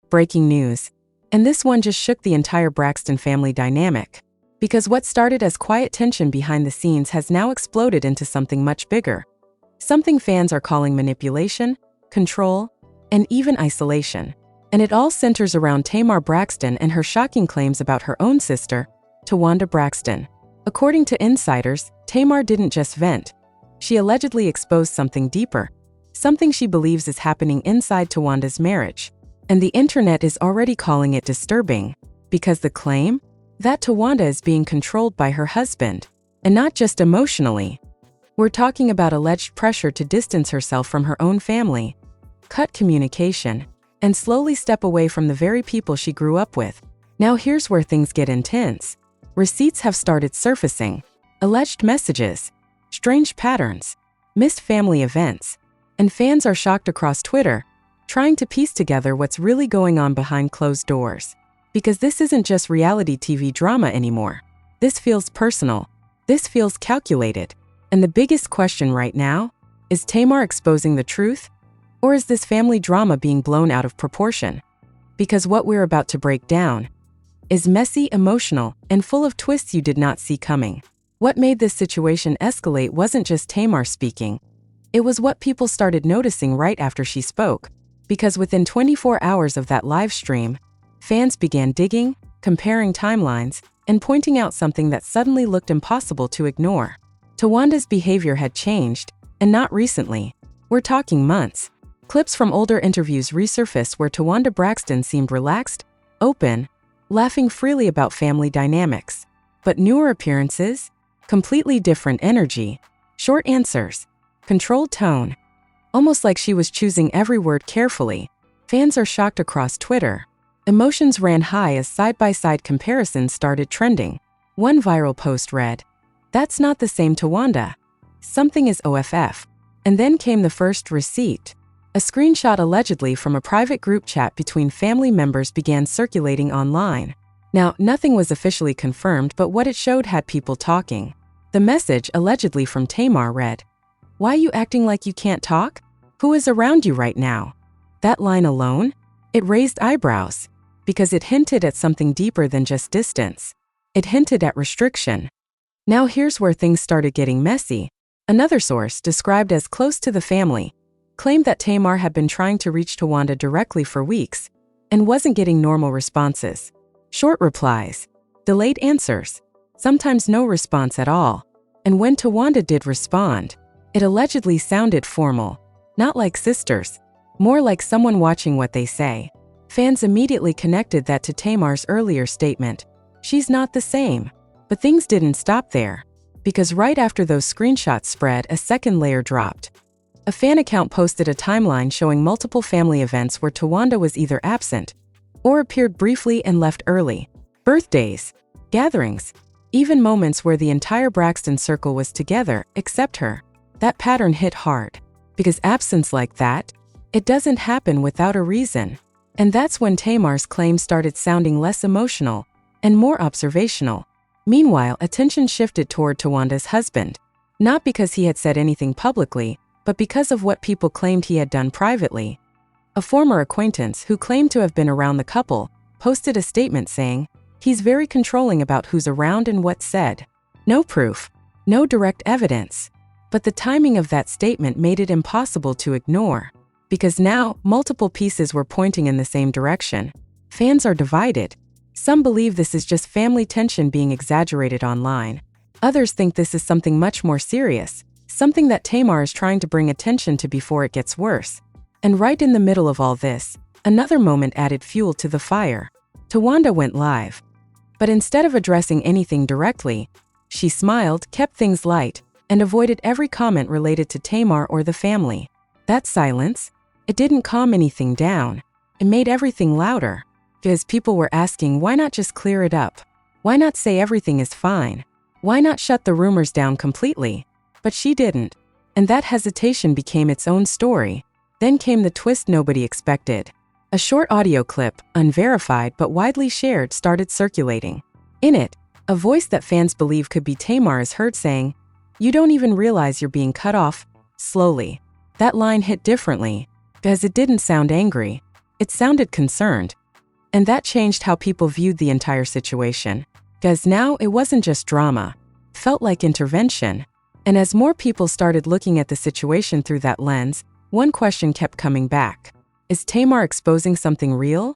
Breaking news. And this one just shook the entire Braxton family dynamic. Because what started as quiet tension behind the scenes has now exploded into something much bigger. Something fans are calling manipulation, control, and even isolation. And it all centers around Tamar Braxton and her shocking claims about her own sister, Towanda Braxton. According to insiders, Tamar didn't just vent. She allegedly exposed something deeper, something she believes is happening inside Towanda's marriage. And the internet is already calling it disturbing, because the claim that Towanda is being controlled by her husband, and not just emotionally. We're talking about alleged pressure to distance herself from her own family, cut communication, and slowly step away from the very people she grew up with. Now here's where things get intense. Receipts have started surfacing, alleged messages, strange patterns, missed family events, and fans are shocked across Twitter, trying to piece together what's really going on behind closed doors. Because this isn't just reality TV drama anymore. This feels personal. This feels calculated. And the biggest question right now, is Tamar exposing the truth? Or is this family drama being blown out of proportion? Because what we're about to break down is messy, emotional, and full of twists you did not see coming. What made this situation escalate wasn't just Tamar speaking. It was what people started noticing right after she spoke. Because within 24 hours of that live stream, fans began digging, comparing timelines, and pointing out something that suddenly looked impossible to ignore. Towanda's behavior had changed, and not recently. We're talking months. Clips from older interviews resurfaced where Towanda Braxton seemed relaxed, open, laughing freely about family dynamics. But newer appearances? Completely different energy, short answers, controlled tone. Almost like she was choosing every word carefully. Fans are shocked across Twitter. Emotions ran high as side-by-side comparisons started trending. One viral post read, "That's not the same Towanda. Something is OFF." And then came the first receipt. A screenshot allegedly from a private group chat between family members began circulating online. Now, nothing was officially confirmed, but what it showed had people talking. The message, allegedly from Tamar, read, "Why you acting like you can't talk? Who is around you right now?" That line alone? It raised eyebrows. Because it hinted at something deeper than just distance. It hinted at restriction. Now here's where things started getting messy. Another source, described as close to the family, claimed that Tamar had been trying to reach Towanda directly for weeks and wasn't getting normal responses. Short replies, delayed answers, sometimes no response at all. And when Towanda did respond, it allegedly sounded formal, not like sisters, more like someone watching what they say. Fans immediately connected that to Tamar's earlier statement, "She's not the same." But things didn't stop there. Because right after those screenshots spread, a second layer dropped. A fan account posted a timeline showing multiple family events where Towanda was either absent or appeared briefly and left early. Birthdays, gatherings, even moments where the entire Braxton circle was together, except her. That pattern hit hard. Because absence like that, it doesn't happen without a reason. And that's when Tamar's claims started sounding less emotional and more observational. Meanwhile, attention shifted toward Towanda's husband, not because he had said anything publicly, but because of what people claimed he had done privately. A former acquaintance who claimed to have been around the couple posted a statement saying, "He's very controlling about who's around and what's said." No proof, no direct evidence. But the timing of that statement made it impossible to ignore. Because now, multiple pieces were pointing in the same direction. Fans are divided. Some believe this is just family tension being exaggerated online. Others think this is something much more serious, something that Tamar is trying to bring attention to before it gets worse. And right in the middle of all this, another moment added fuel to the fire. Towanda went live. But instead of addressing anything directly, she smiled, kept things light, and avoided every comment related to Tamar or the family. That silence, it didn't calm anything down. It made everything louder. Because people were asking, why not just clear it up? Why not say everything is fine? Why not shut the rumors down completely? But she didn't. And that hesitation became its own story. Then came the twist nobody expected. A short audio clip, unverified but widely shared, started circulating. In it, a voice that fans believe could be Tamar is heard saying, "You don't even realize you're being cut off," slowly. That line hit differently, because it didn't sound angry. It sounded concerned. And that changed how people viewed the entire situation. Because now it wasn't just drama. It felt like intervention. And as more people started looking at the situation through that lens, one question kept coming back. Is Tamar exposing something real?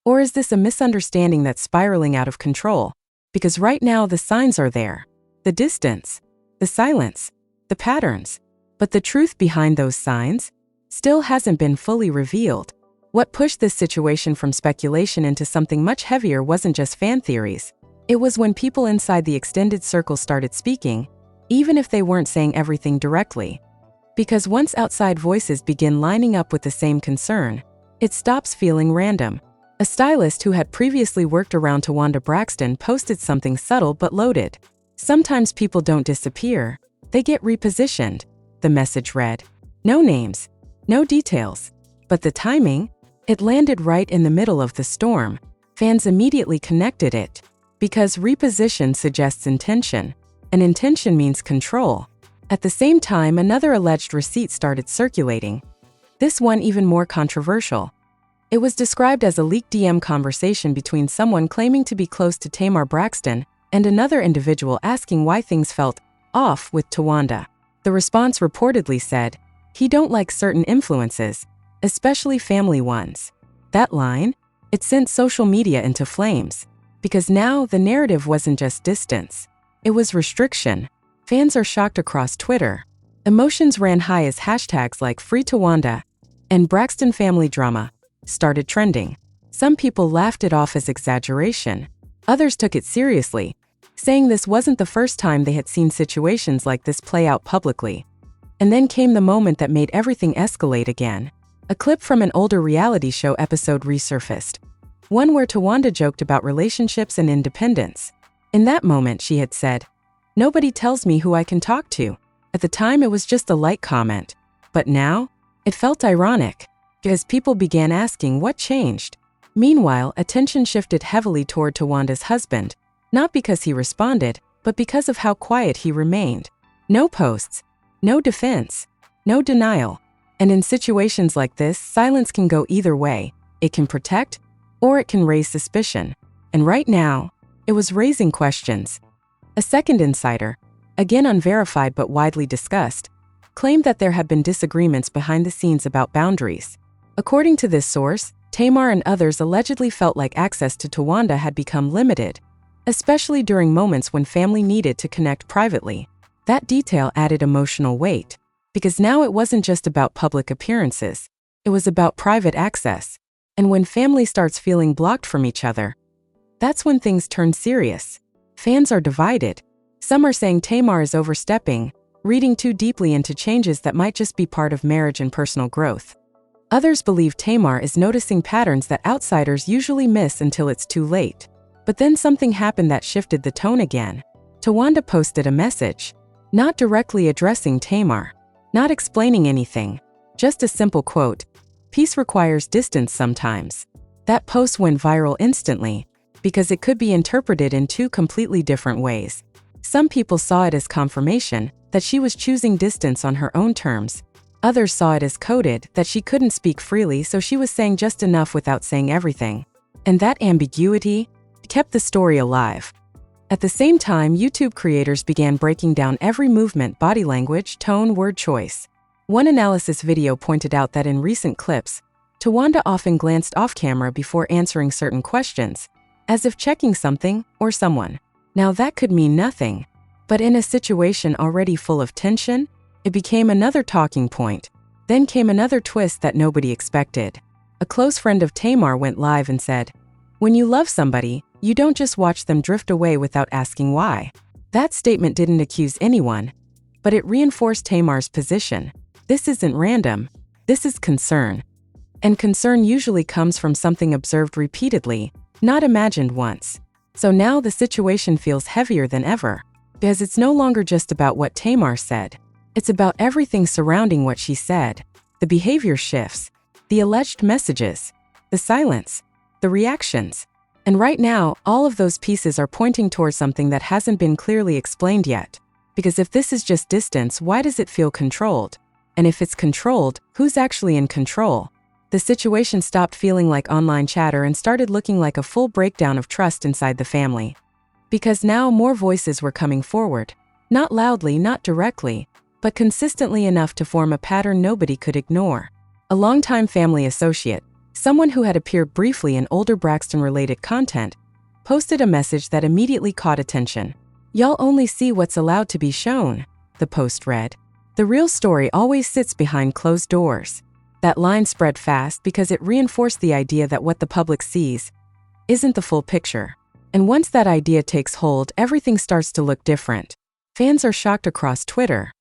Or is this a misunderstanding that's spiraling out of control? Because right now the signs are there. The distance, the silence, the patterns. But the truth behind those signs still hasn't been fully revealed. What pushed this situation from speculation into something much heavier wasn't just fan theories. It was when people inside the extended circle started speaking, even if they weren't saying everything directly. Because once outside voices begin lining up with the same concern, it stops feeling random. A stylist who had previously worked around Towanda Braxton posted something subtle but loaded. Sometimes people don't disappear, they get repositioned. The message read, no names, no details. But the timing? It landed right in the middle of the storm. Fans immediately connected it. Because reposition suggests intention, and intention means control. At the same time, another alleged receipt started circulating. This one even more controversial. It was described as a leaked DM conversation between someone claiming to be close to Tamar Braxton and another individual asking why things felt off with Towanda. The response reportedly said, "He don't like certain influences, especially family ones." That line, it sent social media into flames. Because now the narrative wasn't just distance, it was restriction. Fans are shocked across Twitter. Emotions ran high as hashtags like Free Towanda and Braxton Family Drama started trending. Some people laughed it off as exaggeration. Others took it seriously, saying this wasn't the first time they had seen situations like this play out publicly. And then came the moment that made everything escalate again. A clip from an older reality show episode resurfaced. One where Towanda joked about relationships and independence. In that moment, she had said, "Nobody tells me who I can talk to." At the time, it was just a light comment. But now, it felt ironic, as people began asking what changed. Meanwhile, attention shifted heavily toward Towanda's husband, not because he responded, but because of how quiet he remained. No posts, no defense, no denial. And in situations like this, silence can go either way. It can protect, or it can raise suspicion. And right now, it was raising questions. A second insider, again unverified but widely discussed, claimed that there had been disagreements behind the scenes about boundaries. According to this source, Tamar and others allegedly felt like access to Towanda had become limited, especially during moments when family needed to connect privately. That detail added emotional weight, because now it wasn't just about public appearances, it was about private access. And when family starts feeling blocked from each other, that's when things turn serious. Fans are divided. Some are saying Tamar is overstepping, reading too deeply into changes that might just be part of marriage and personal growth. Others believe Tamar is noticing patterns that outsiders usually miss until it's too late. But then something happened that shifted the tone again. Towanda posted a message, not directly addressing Tamar, not explaining anything, just a simple quote, "Peace requires distance sometimes." That post went viral instantly, because it could be interpreted in two completely different ways. Some people saw it as confirmation that she was choosing distance on her own terms. Others saw it as coded that she couldn't speak freely, so she was saying just enough without saying everything. And that ambiguity kept the story alive. At the same time, YouTube creators began breaking down every movement, body language, tone, word choice. One analysis video pointed out that in recent clips, Towanda often glanced off camera before answering certain questions, as if checking something or someone. Now that could mean nothing, but in a situation already full of tension, it became another talking point. Then came another twist that nobody expected. A close friend of Tamar went live and said, "When you love somebody, you don't just watch them drift away without asking why." That statement didn't accuse anyone, but it reinforced Tamar's position. This isn't random, this is concern. And concern usually comes from something observed repeatedly, not imagined once. So now the situation feels heavier than ever, because it's no longer just about what Tamar said. It's about everything surrounding what she said. The behavior shifts, the alleged messages, the silence, the reactions. And right now, all of those pieces are pointing towards something that hasn't been clearly explained yet. Because if this is just distance, why does it feel controlled? And if it's controlled, who's actually in control? The situation stopped feeling like online chatter and started looking like a full breakdown of trust inside the family. Because now more voices were coming forward. Not loudly, not directly, but consistently enough to form a pattern nobody could ignore. A longtime family associate, someone who had appeared briefly in older Braxton-related content, posted a message that immediately caught attention. "Y'all only see what's allowed to be shown," the post read. "The real story always sits behind closed doors." That line spread fast because it reinforced the idea that what the public sees isn't the full picture. And once that idea takes hold, everything starts to look different. Fans are shocked across Twitter.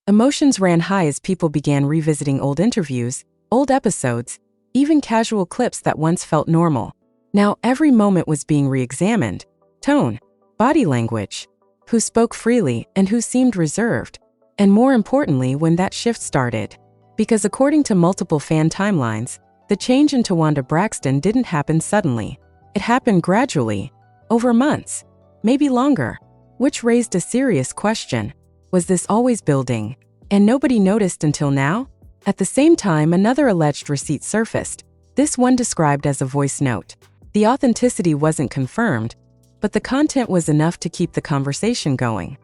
Emotions ran high as people began revisiting old interviews, old episodes, even casual clips that once felt normal. Now every moment was being re-examined. Tone, body language, who spoke freely and who seemed reserved. And more importantly, when that shift started. Because according to multiple fan timelines, the change in Towanda Braxton didn't happen suddenly. It happened gradually, over months, maybe longer, which raised a serious question. Was this always building? And nobody noticed until now? At the same time, another alleged receipt surfaced, this one described as a voice note. The authenticity wasn't confirmed, but the content was enough to keep the conversation going.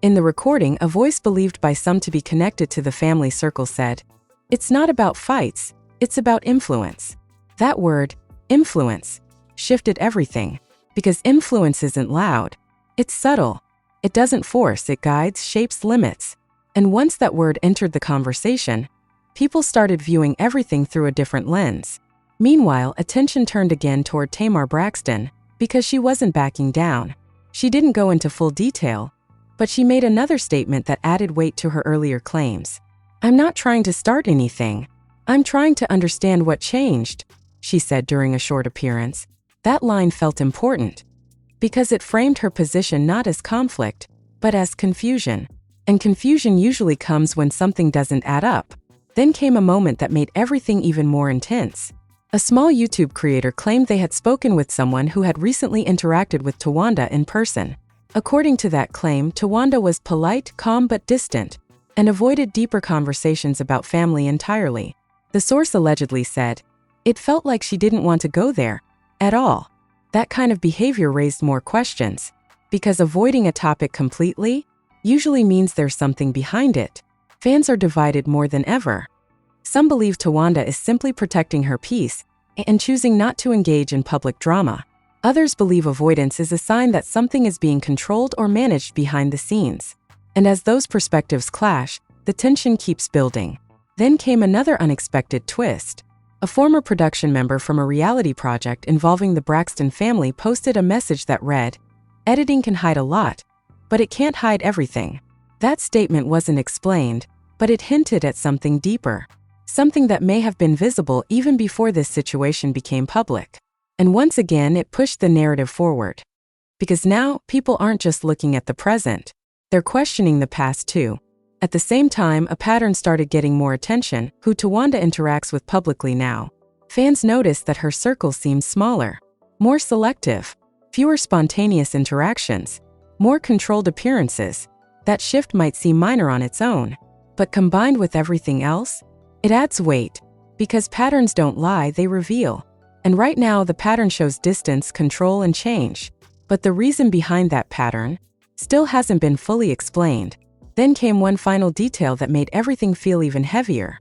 In the recording, a voice believed by some to be connected to the family circle said, "It's not about fights, it's about influence." That word, influence, shifted everything, because influence isn't loud, it's subtle. It doesn't force, it guides, shapes, limits. And once that word entered the conversation, people started viewing everything through a different lens. Meanwhile, attention turned again toward Tamar Braxton, because she wasn't backing down. She didn't go into full detail, but she made another statement that added weight to her earlier claims. "I'm not trying to start anything. I'm trying to understand what changed," she said during a short appearance. That line felt important, because it framed her position not as conflict, but as confusion. And confusion usually comes when something doesn't add up. Then came a moment that made everything even more intense. A small YouTube creator claimed they had spoken with someone who had recently interacted with Towanda in person. According to that claim, Towanda was polite, calm but distant, and avoided deeper conversations about family entirely. The source allegedly said, "It felt like she didn't want to go there at all." That kind of behavior raised more questions, because avoiding a topic completely usually means there's something behind it. Fans are divided more than ever. Some believe Towanda is simply protecting her peace and choosing not to engage in public drama. Others believe avoidance is a sign that something is being controlled or managed behind the scenes. And as those perspectives clash, the tension keeps building. Then came another unexpected twist. A former production member from a reality project involving the Braxton family posted a message that read, "Editing can hide a lot, but it can't hide everything." That statement wasn't explained, but it hinted at something deeper. Something that may have been visible even before this situation became public. And once again, it pushed the narrative forward. Because now, people aren't just looking at the present, they're questioning the past too. At the same time, a pattern started getting more attention: who Towanda interacts with publicly now. Fans noticed that her circle seems smaller, more selective, fewer spontaneous interactions, more controlled appearances. That shift might seem minor on its own, but combined with everything else, it adds weight, because patterns don't lie, they reveal. And right now, the pattern shows distance, control, and change. But the reason behind that pattern still hasn't been fully explained. Then came one final detail that made everything feel even heavier.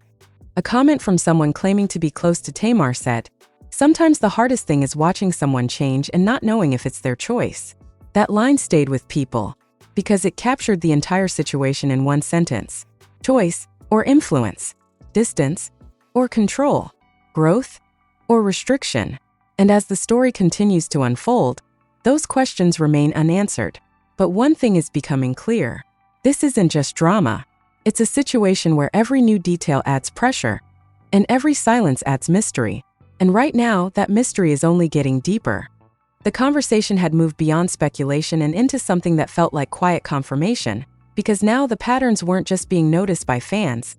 A comment from someone claiming to be close to Tamar said, "Sometimes the hardest thing is watching someone change and not knowing if it's their choice." That line stayed with people, because it captured the entire situation in one sentence. Choice or influence, distance or control, growth or restriction. And as the story continues to unfold, those questions remain unanswered. But one thing is becoming clear. This isn't just drama. It's a situation where every new detail adds pressure, and every silence adds mystery. And right now, that mystery is only getting deeper. The conversation had moved beyond speculation and into something that felt like quiet confirmation, because now the patterns weren't just being noticed by fans.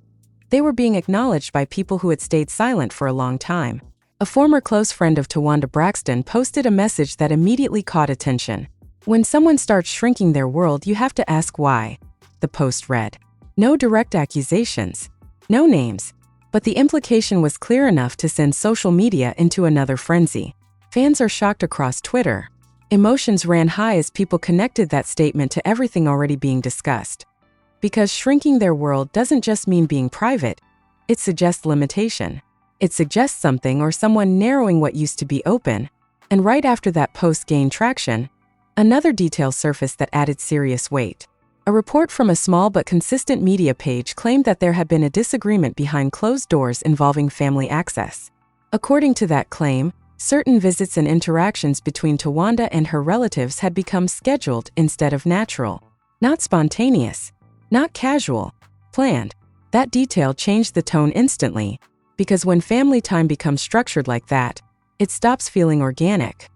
They were being acknowledged by people who had stayed silent for a long time. A former close friend of Towanda Braxton posted a message that immediately caught attention. "When someone starts shrinking their world, you have to ask why," the post read. No direct accusations, no names, But the implication was clear enough to send social media into another frenzy. Fans are shocked across Twitter. Emotions ran high as people connected that statement to everything already being discussed. Because shrinking their world doesn't just mean being private, it suggests limitation. It suggests something or someone narrowing what used to be open. And right after that post gained traction, another detail surfaced that added serious weight. A report from a small but consistent media page claimed that there had been a disagreement behind closed doors involving family access. According to that claim, certain visits and interactions between Towanda and her relatives had become scheduled instead of natural. Not spontaneous, not casual, planned. That detail changed the tone instantly, because when family time becomes structured like that, it stops feeling organic,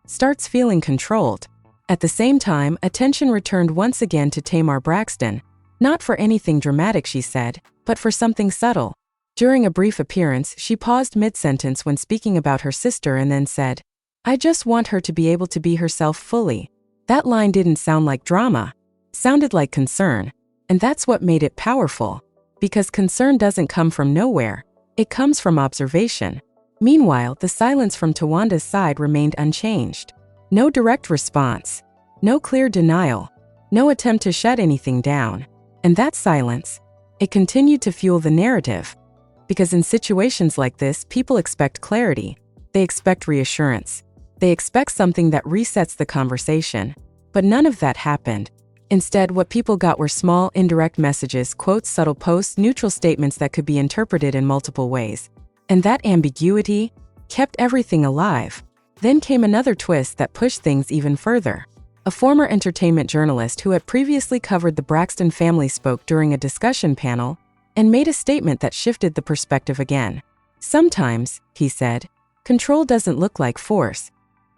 starts feeling controlled. At the same time, attention returned once again to Tamar Braxton, not for anything dramatic, she said, but for something subtle. During a brief appearance, she paused mid-sentence when speaking about her sister and then said, "I just want her to be able to be herself fully." That line didn't sound like drama. It sounded like concern. And that's what made it powerful. Because concern doesn't come from nowhere. It comes from observation. Meanwhile, the silence from Towanda's side remained unchanged. No direct response. No clear denial. No attempt to shut anything down. And that silence, it continued to fuel the narrative. Because in situations like this, people expect clarity. They expect reassurance. They expect something that resets the conversation. But none of that happened. Instead, what people got were small, indirect messages, quotes, subtle posts, neutral statements that could be interpreted in multiple ways. And that ambiguity kept everything alive. Then came another twist that pushed things even further. A former entertainment journalist who had previously covered the Braxton family spoke during a discussion panel and made a statement that shifted the perspective again. "Sometimes," he said, "control doesn't look like force.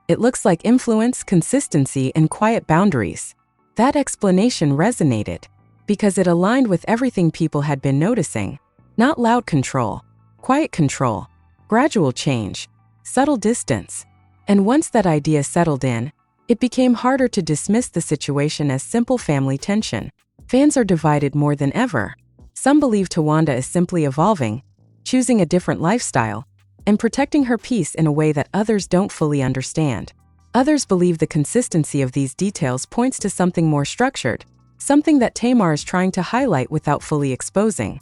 It looks like influence, consistency, and quiet boundaries." That explanation resonated because it aligned with everything people had been noticing. Not loud control, quiet control, gradual change, subtle distance. And once that idea settled in, it became harder to dismiss the situation as simple family tension. Fans are divided more than ever. Some believe Towanda is simply evolving, choosing a different lifestyle, and protecting her peace in a way that others don't fully understand. Others believe the consistency of these details points to something more structured, something that Tamar is trying to highlight without fully exposing.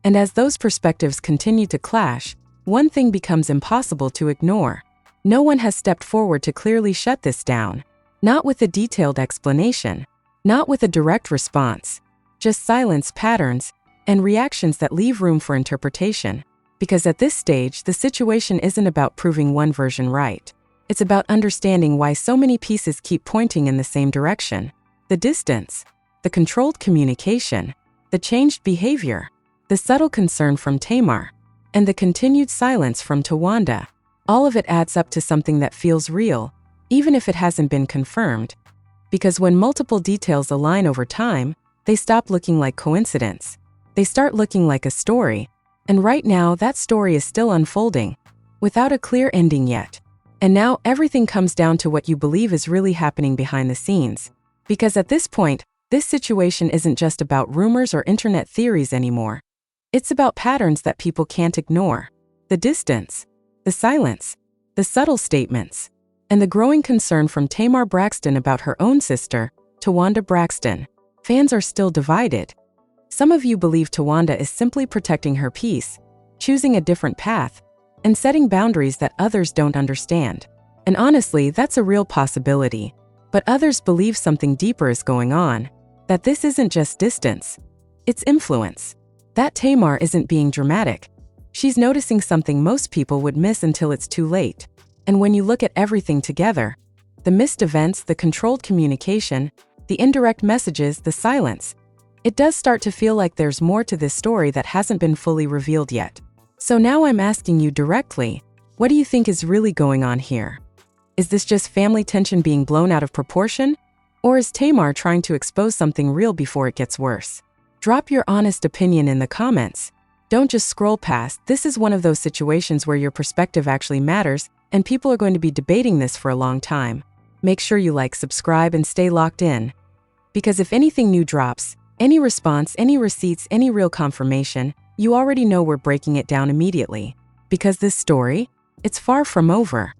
And as those perspectives continue to clash, one thing becomes impossible to ignore. No one has stepped forward to clearly shut this down. Not with a detailed explanation, not with a direct response, just silence, patterns, and reactions that leave room for interpretation. Because at this stage, the situation isn't about proving one version right. It's about understanding why so many pieces keep pointing in the same direction. The distance, the controlled communication, the changed behavior, the subtle concern from Tamar, and the continued silence from Towanda. All of it adds up to something that feels real, even if it hasn't been confirmed. Because when multiple details align over time, they stop looking like coincidence. They start looking like a story. And right now, that story is still unfolding, without a clear ending yet. And now everything comes down to what you believe is really happening behind the scenes. Because at this point, this situation isn't just about rumors or internet theories anymore. It's about patterns that people can't ignore. The distance, the silence, the subtle statements, and the growing concern from Tamar Braxton about her own sister, Towanda Braxton. Fans are still divided. Some of you believe Towanda is simply protecting her peace, choosing a different path, and setting boundaries that others don't understand. And honestly, that's a real possibility. But others believe something deeper is going on, that this isn't just distance, it's influence. That Tamar isn't being dramatic. She's noticing something most people would miss until it's too late. And when you look at everything together, the missed events, the controlled communication, the indirect messages, the silence, it does start to feel like there's more to this story that hasn't been fully revealed yet. So now I'm asking you directly, what do you think is really going on here? Is this just family tension being blown out of proportion? Or is Tamar trying to expose something real before it gets worse? Drop your honest opinion in the comments. Don't just scroll past. This is one of those situations where your perspective actually matters, and people are going to be debating this for a long time. Make sure you like, subscribe, and stay locked in. Because if anything new drops, any response, any receipts, any real confirmation, you already know we're breaking it down immediately. Because this story, it's far from over.